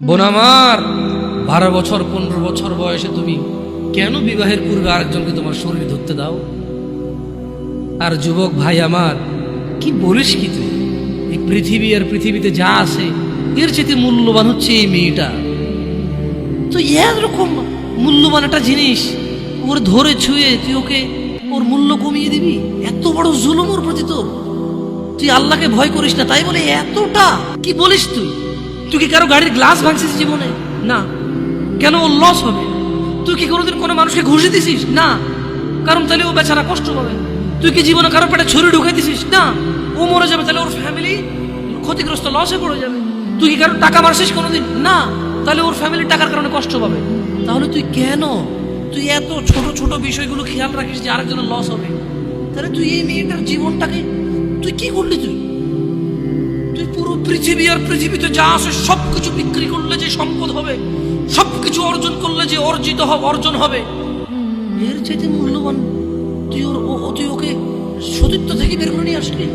বোন আমার, 12 বছর 15 বছর বয়সে তুমি কেন বিবাহের পূর্বে আরেকজনকে তোমার শরীর ধরতে দাও? আর যুবক ভাই আমার, কি বলিস কি তুই? এই পৃথিবী আর পৃথিবীতে যা আছে এর চেয়ে মূল্যবান হচ্ছে এই মেয়েটা। তো এরকম মূল্যবান একটা জিনিস ওর ধরে ছুঁয়ে তুই ওকে ওর মূল্য কমিয়ে দিবি? এত বড় জুলুম ওর প্রতি তোর! তুই আল্লাহকে ভয় করিস না তাই বলে এতটা? কি বলিস তুই? তুই কি কারো গাড়ির গ্লাস ভাঙছিস জীবনে? না। কেন? ওর লস হবে। তুই কি কোনোদিন কোনো মানুষকে ঘুষি দিছিস? না। কারণ তাহলে ও বেচারা কষ্ট পাবে। তুই কি জীবনে কারো পেটে ছুরি ঢুকাই দিছিস? না। ও মরে যাবে, তাহলে ওর ফ্যামিলি ক্ষতিগ্রস্ত, লসে পড়ে যাবে। তুই কি কারো টাকা মারছিস কোনোদিন? না। তাহলে ওর ফ্যামিলি টাকার কারণে কষ্ট পাবে। তাহলে তুই কেন তুই এত ছোট ছোট বিষয়গুলো খেয়াল রাখিস যে আরেকজনের লস হবে? তাহলে তুই এই মেয়েটার জীবনটাকে তুই কি করলি? তুই পুরো পৃথিবী আর পৃথিবীতে যা আছে সবকিছু বিক্রি করলে যে সম্পদ হবে, সবকিছু অর্জন করলে যে অর্জন হবে, এর চাইতে মূল্যবান তুই ওকে সতীত্ব থেকে বের করে নিয়ে আসলি।